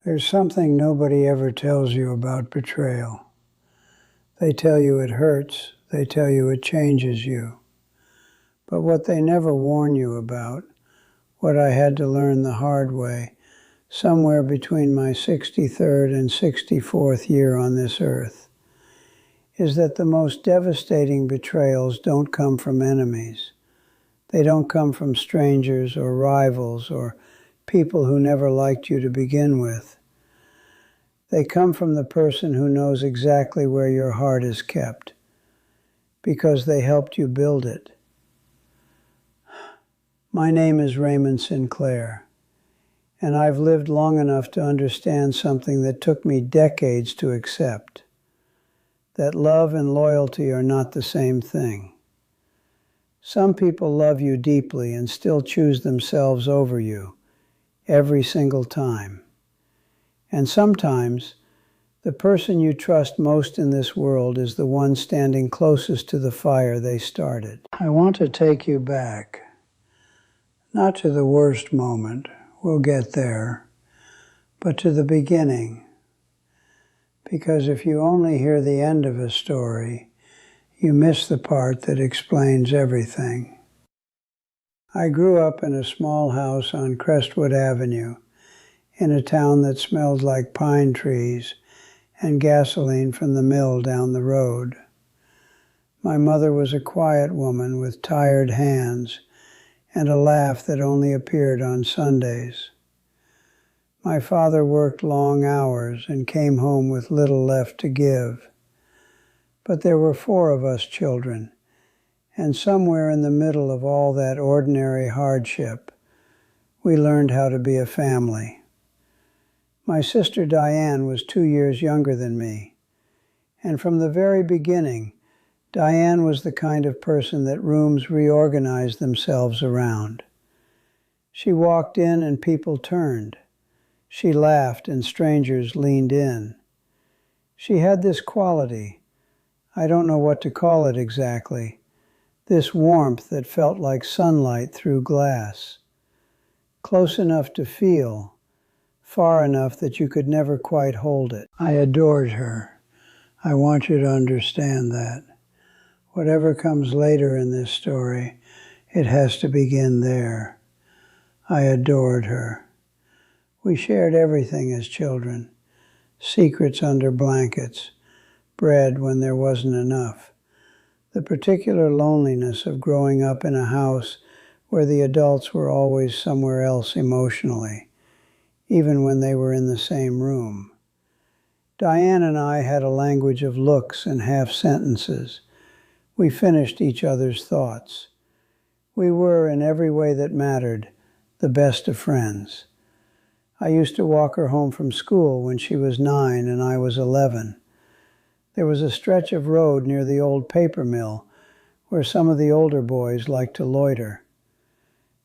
There's something nobody ever tells you about betrayal. They tell you it hurts, they tell you it changes you. But what they never warn you about, what I had to learn the hard way, somewhere between my 63rd and 64th year on this earth, is that the most devastating betrayals don't come from enemies. They don't come from strangers or rivals or people who never liked you to begin with. They come from the person who knows exactly where your heart is kept, because they helped you build it. My name is Raymond Sinclair, and I've lived long enough to understand something that took me decades to accept, that love and loyalty are not the same thing. Some people love you deeply and still choose themselves over you, every single time. And sometimes, the person you trust most in this world is the one standing closest to the fire they started. I want to take you back, not to the worst moment, we'll get there, but to the beginning. Because if you only hear the end of a story, you miss the part that explains everything. I grew up in a small house on Crestwood Avenue, in a town that smelled like pine trees and gasoline from the mill down the road. My mother was a quiet woman with tired hands and a laugh that only appeared on Sundays. My father worked long hours and came home with little left to give. But there were 4 of us children, and somewhere in the middle of all that ordinary hardship, we learned how to be a family. My sister Diane was 2 years younger than me, and from the very beginning, Diane was the kind of person that rooms reorganized themselves around. She walked in and people turned. She laughed and strangers leaned in. She had this quality, I don't know what to call it exactly, this warmth that felt like sunlight through glass, close enough to feel, far enough that you could never quite hold it. I adored her. I want you to understand that. Whatever comes later in this story, it has to begin there. I adored her. We shared everything as children. Secrets under blankets, bread when there wasn't enough. The particular loneliness of growing up in a house where the adults were always somewhere else emotionally, even when they were in the same room. Diane and I had a language of looks and half sentences. We finished each other's thoughts. We were, in every way that mattered, the best of friends. I used to walk her home from school when she was 9 and I was 11. There was a stretch of road near the old paper mill where some of the older boys liked to loiter.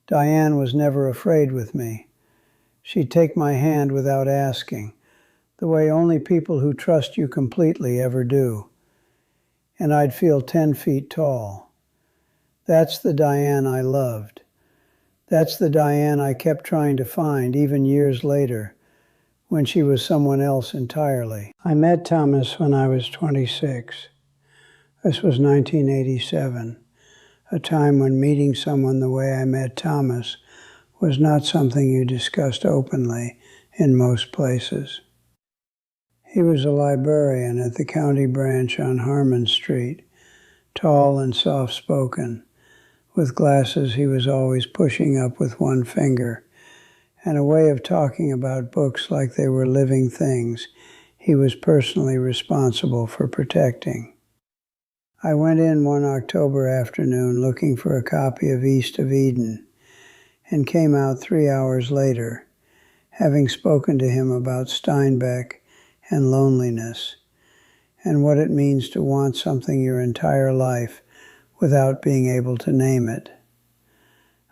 Diane was never afraid with me. She'd take my hand without asking, the way only people who trust you completely ever do. And I'd feel 10 feet tall. That's the Diane I loved. That's the Diane I kept trying to find even years later, when she was someone else entirely. I met Thomas when I was 26. This was 1987, a time when meeting someone the way I met Thomas was not something you discussed openly in most places. He was a librarian at the county branch on Harmon Street, tall and soft-spoken. With glasses he was always pushing up with one finger, and a way of talking about books like they were living things he was personally responsible for protecting. I went in one October afternoon looking for a copy of East of Eden, and came out 3 hours later, having spoken to him about Steinbeck and loneliness, and what it means to want something your entire life without being able to name it.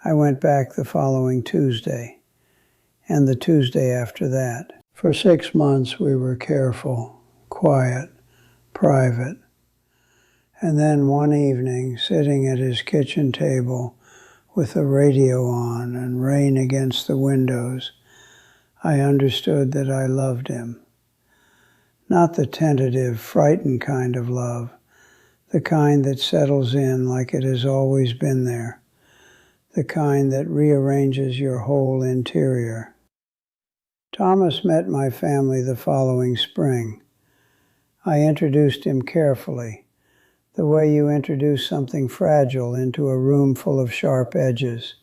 I went back the following Tuesday, and the Tuesday after that. For 6 months we were careful, quiet, private. And then one evening, sitting at his kitchen table with the radio on and rain against the windows, I understood that I loved him. Not the tentative, frightened kind of love, the kind that settles in like it has always been there, the kind that rearranges your whole interior. Thomas met my family the following spring. I introduced him carefully, the way you introduce something fragile into a room full of sharp edges.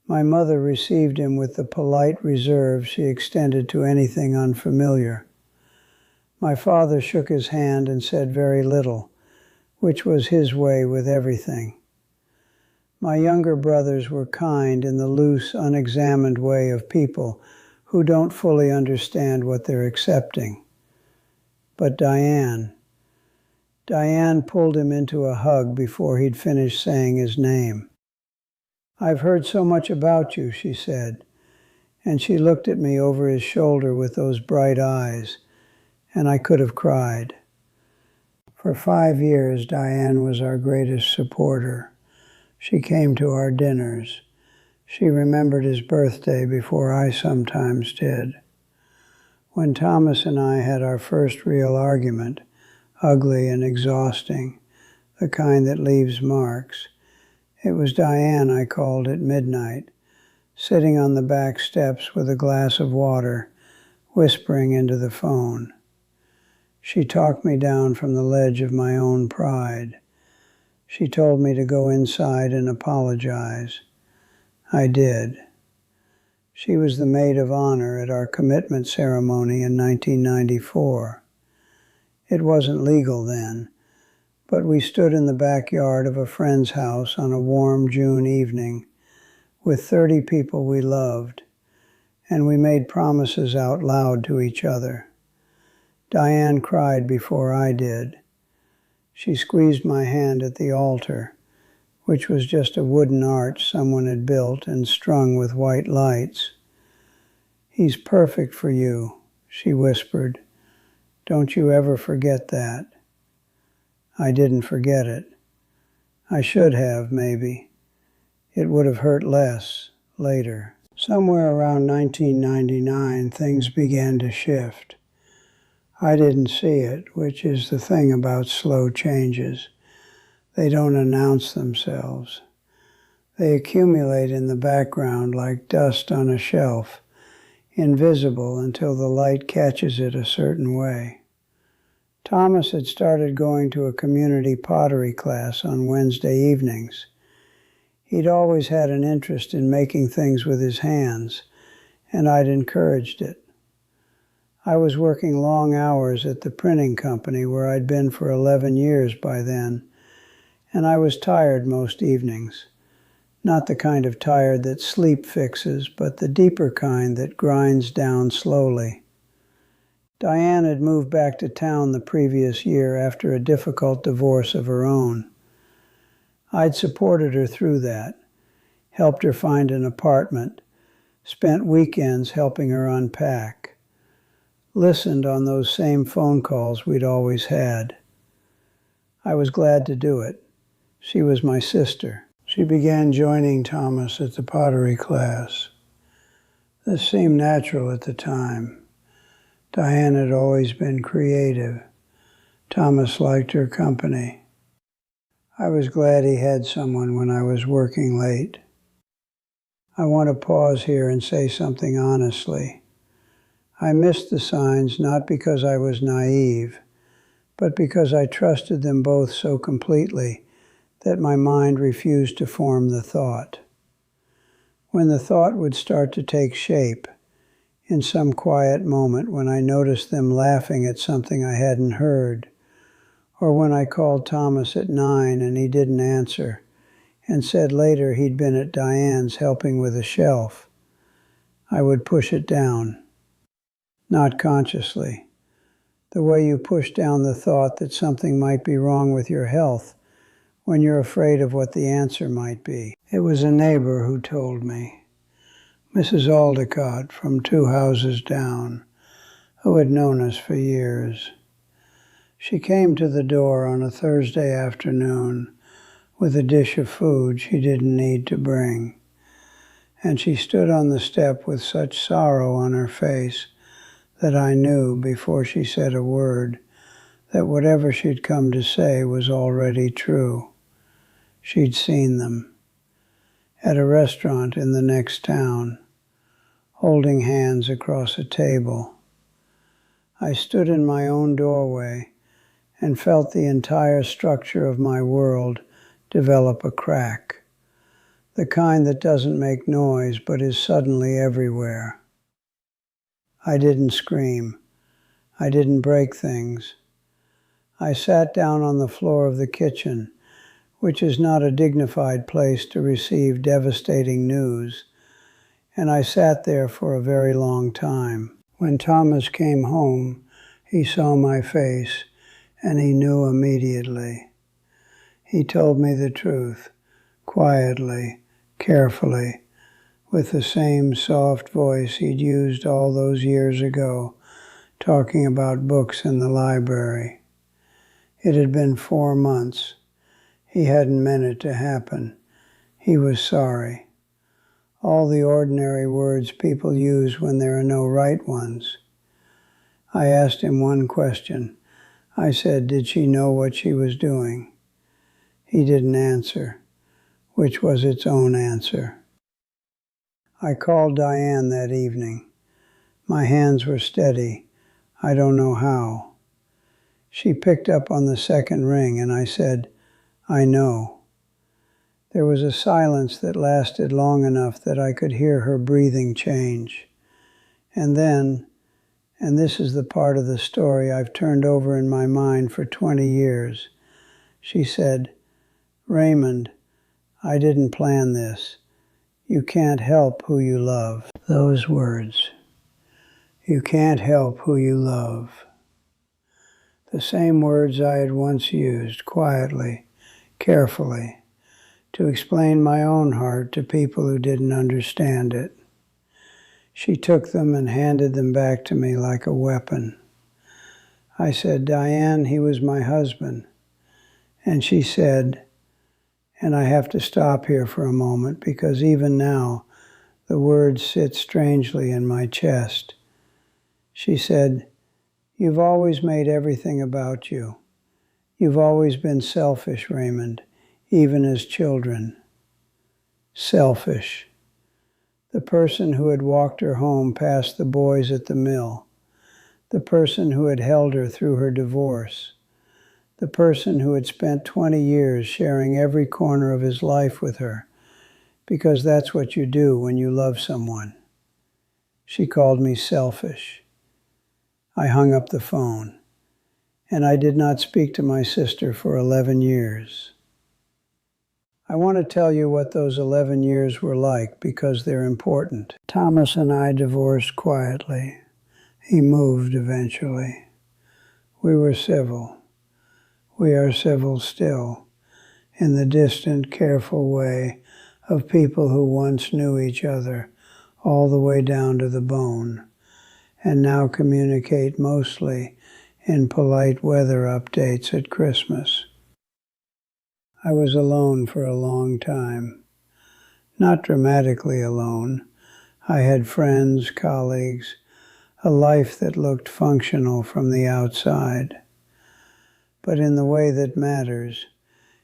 My mother received him with the polite reserve she extended to anything unfamiliar. My father shook his hand and said very little, which was his way with everything. My younger brothers were kind in the loose, unexamined way of people who don't fully understand what they're accepting. But Diane pulled him into a hug before he'd finished saying his name. "I've heard so much about you," she said, and she looked at me over his shoulder with those bright eyes, and I could have cried. For 5 years, Diane was our greatest supporter. She came to our dinners. She remembered his birthday before I sometimes did. When Thomas and I had our first real argument, ugly and exhausting, the kind that leaves marks, it was Diane I called at midnight, sitting on the back steps with a glass of water, whispering into the phone. She talked me down from the ledge of my own pride. She told me to go inside and apologize. I did. She was the maid of honor at our commitment ceremony in 1994. It wasn't legal then, but we stood in the backyard of a friend's house on a warm June evening with 30 people we loved, and we made promises out loud to each other. Diane cried before I did. She squeezed my hand at the altar, which was just a wooden arch someone had built and strung with white lights. "He's perfect for you," she whispered. "Don't you ever forget that." I didn't forget it. I should have, maybe. It would have hurt less later. Somewhere around 1999, things began to shift. I didn't see it, which is the thing about slow changes. They don't announce themselves. They accumulate in the background like dust on a shelf, invisible until the light catches it a certain way. Thomas had started going to a community pottery class on Wednesday evenings. He'd always had an interest in making things with his hands, and I'd encouraged it. I was working long hours at the printing company where I'd been for 11 years by then, and I was tired most evenings. Not the kind of tired that sleep fixes, but the deeper kind that grinds down slowly. Diane had moved back to town the previous year after a difficult divorce of her own. I'd supported her through that, helped her find an apartment, spent weekends helping her unpack, listened on those same phone calls we'd always had. I was glad to do it. She was my sister. She began joining Thomas at the pottery class. This seemed natural at the time. Diane had always been creative. Thomas liked her company. I was glad he had someone when I was working late. I want to pause here and say something honestly. I missed the signs not because I was naive, but because I trusted them both so completely that my mind refused to form the thought. When the thought would start to take shape, in some quiet moment when I noticed them laughing at something I hadn't heard, or when I called Thomas at 9 and he didn't answer, and said later he'd been at Diane's helping with a shelf, I would push it down. Not consciously. The way you push down the thought that something might be wrong with your health when you're afraid of what the answer might be. It was a neighbor who told me, Mrs. Aldicott from 2 houses down, who had known us for years. She came to the door on a Thursday afternoon with a dish of food she didn't need to bring, and she stood on the step with such sorrow on her face that I knew, before she said a word, that whatever she'd come to say was already true. She'd seen them at a restaurant in the next town, holding hands across a table. I stood in my own doorway and felt the entire structure of my world develop a crack, the kind that doesn't make noise but is suddenly everywhere. I didn't scream. I didn't break things. I sat down on the floor of the kitchen, which is not a dignified place to receive devastating news, and I sat there for a very long time. When Thomas came home, he saw my face, and he knew immediately. He told me the truth, quietly, carefully, with the same soft voice he'd used all those years ago, talking about books in the library. It had been 4 months. He hadn't meant it to happen. He was sorry. All the ordinary words people use when there are no right ones. I asked him one question. I said, did she know what she was doing? He didn't answer, which was its own answer. I called Diane that evening. My hands were steady. I don't know how. She picked up on the second ring, and I said, I know. There was a silence that lasted long enough that I could hear her breathing change. And then, and this is the part of the story I've turned over in my mind for 20 years, she said, Raymond, I didn't plan this. You can't help who you love. Those words. You can't help who you love. The same words I had once used, quietly, carefully, to explain my own heart to people who didn't understand it. She took them and handed them back to me like a weapon. I said, Diane, he was my husband. And she said, and I have to stop here for a moment because even now the words sit strangely in my chest. She said, you've always made everything about you. You've always been selfish, Raymond, even as children. Selfish. The person who had walked her home past the boys at the mill. The person who had held her through her divorce. The person who had spent 20 years sharing every corner of his life with her, because that's what you do when you love someone. She called me selfish. I hung up the phone, and I did not speak to my sister for 11 years. I want to tell you what those 11 years were like because they're important. Thomas and I divorced quietly. He moved eventually. We were civil. We are civil still, in the distant, careful way of people who once knew each other all the way down to the bone, and now communicate mostly in polite weather updates at Christmas. I was alone for a long time. Not dramatically alone. I had friends, colleagues, a life that looked functional from the outside. But in the way that matters,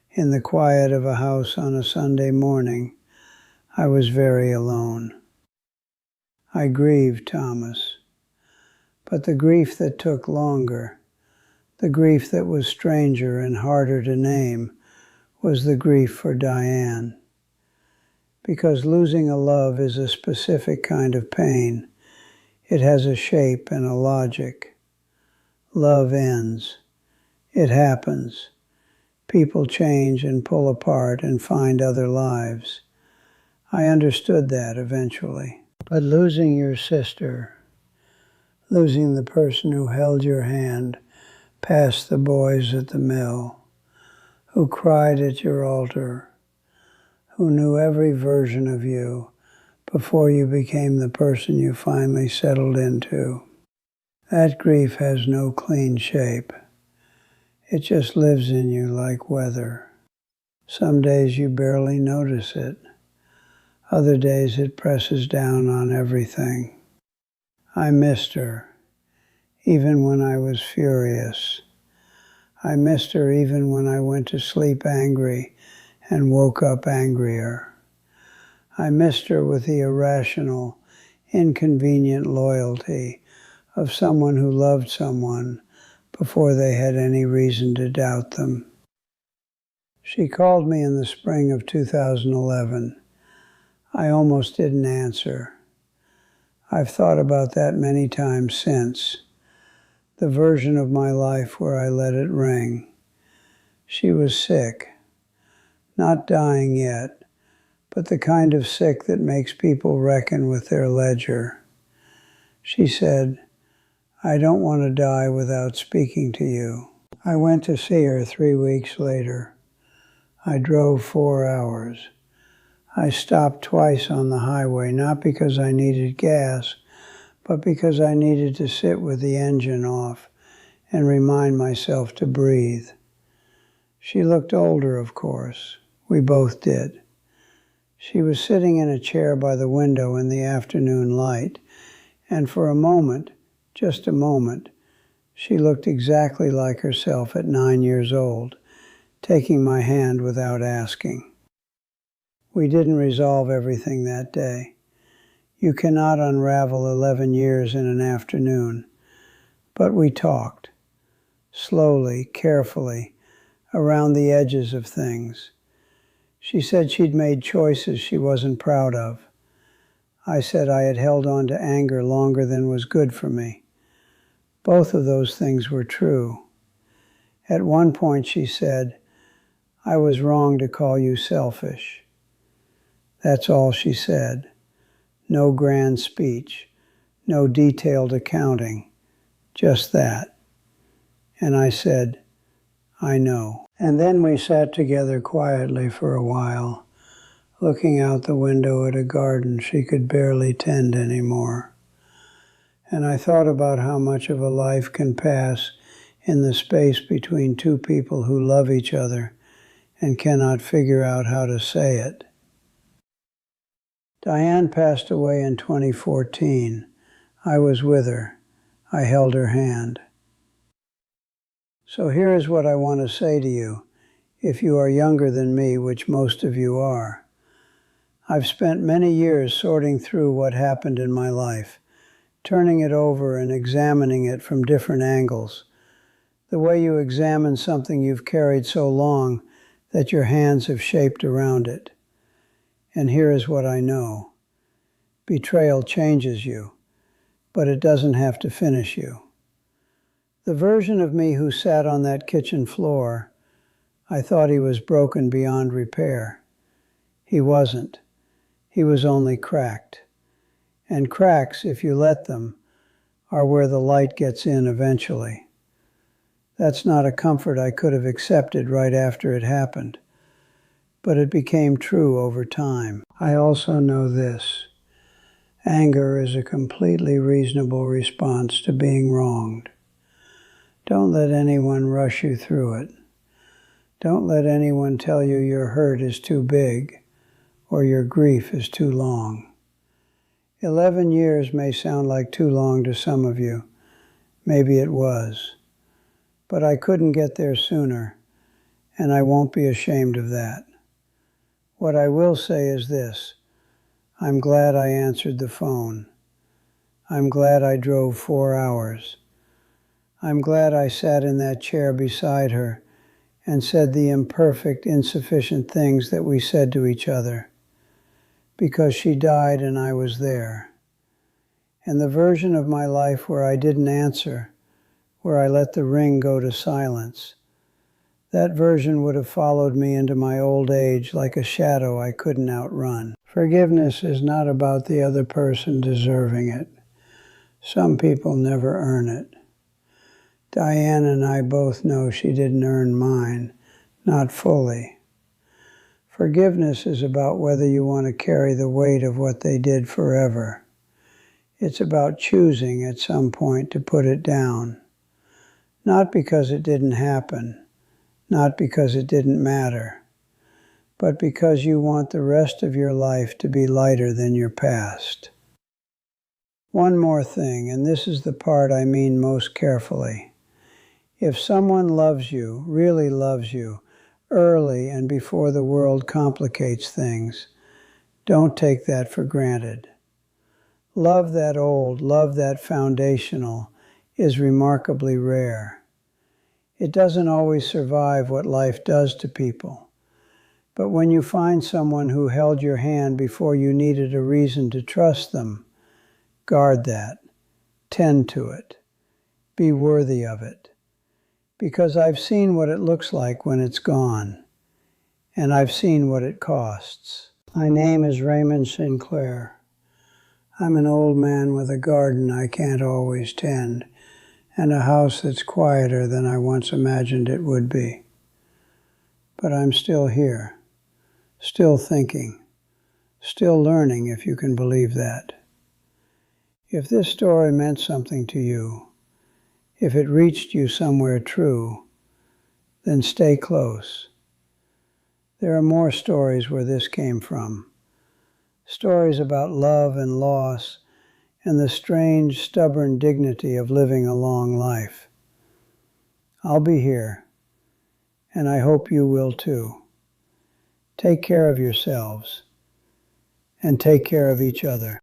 in the quiet of a house on a Sunday morning, I was very alone. I grieved Thomas. But the grief that took longer, the grief that was stranger and harder to name, was the grief for Diane. Because losing a love is a specific kind of pain. It has a shape and a logic. Love ends. It happens. People change and pull apart and find other lives. I understood that eventually. But losing your sister, losing the person who held your hand past the boys at the mill, who cried at your altar, who knew every version of you before you became the person you finally settled into. That grief has no clean shape. It just lives in you like weather. Some days you barely notice it. Other days it presses down on everything. I missed her, even when I was furious. I missed her even when I went to sleep angry and woke up angrier. I missed her with the irrational, inconvenient loyalty of someone who loved someone before they had any reason to doubt them. She called me in the spring of 2011. I almost didn't answer. I've thought about that many times since, the version of my life where I let it ring. She was sick, not dying yet, but the kind of sick that makes people reckon with their ledger. She said, "I don't want to die without speaking to you." I went to see her 3 weeks later. I drove 4 hours. I stopped twice on the highway, not because I needed gas, but because I needed to sit with the engine off and remind myself to breathe. She looked older, of course. We both did. She was sitting in a chair by the window in the afternoon light, and for a moment, just a moment, she looked exactly like herself at 9 years old, taking my hand without asking. We didn't resolve everything that day. You cannot unravel 11 years in an afternoon, but we talked, slowly, carefully, around the edges of things. She said she'd made choices she wasn't proud of. I said I had held on to anger longer than was good for me. Both of those things were true. At one point she said, "I was wrong to call you selfish." That's all she said. No grand speech, no detailed accounting, just that. And I said, "I know." And then we sat together quietly for a while, looking out the window at a garden she could barely tend anymore. And I thought about how much of a life can pass in the space between two people who love each other and cannot figure out how to say it. Diane passed away in 2014. I was with her. I held her hand. So here is what I want to say to you, if you are younger than me, which most of you are. I've spent many years sorting through what happened in my life, turning it over and examining it from different angles, the way you examine something you've carried so long that your hands have shaped around it. And here is what I know. Betrayal changes you, but it doesn't have to finish you. The version of me who sat on that kitchen floor, I thought he was broken beyond repair. He wasn't. He was only cracked. And cracks, if you let them, are where the light gets in eventually. That's not a comfort I could have accepted right after it happened, but it became true over time. I also know this. Anger is a completely reasonable response to being wronged. Don't let anyone rush you through it. Don't let anyone tell you your hurt is too big or your grief is too long. 11 years may sound like too long to some of you. Maybe it was. But I couldn't get there sooner, and I won't be ashamed of that. What I will say is this. I'm glad I answered the phone. I'm glad I drove 4 hours. I'm glad I sat in that chair beside her and said the imperfect, insufficient things that we said to each other, because she died and I was there. And the version of my life where I didn't answer, where I let the ring go to silence, that version would have followed me into my old age like a shadow I couldn't outrun. Forgiveness is not about the other person deserving it. Some people never earn it. Diane and I both know she didn't earn mine, not fully. Forgiveness is about whether you want to carry the weight of what they did forever. It's about choosing at some point to put it down. Not because it didn't happen, not because it didn't matter, but because you want the rest of your life to be lighter than your past. One more thing, and this is the part I mean most carefully. If someone loves you, really loves you, early and before the world complicates things, don't take that for granted. Love that old, love that foundational is remarkably rare. It doesn't always survive what life does to people. But when you find someone who held your hand before you needed a reason to trust them, guard that. Tend to it. Be worthy of it. Because I've seen what it looks like when it's gone. And I've seen what it costs. My name is Raymond Sinclair. I'm an old man with a garden I can't always tend, and a house that's quieter than I once imagined it would be. But I'm still here, still thinking, still learning, if you can believe that. If this story meant something to you, if it reached you somewhere true, then stay close. There are more stories where this came from. Stories about love and loss and the strange, stubborn dignity of living a long life. I'll be here, and I hope you will too. Take care of yourselves, and take care of each other.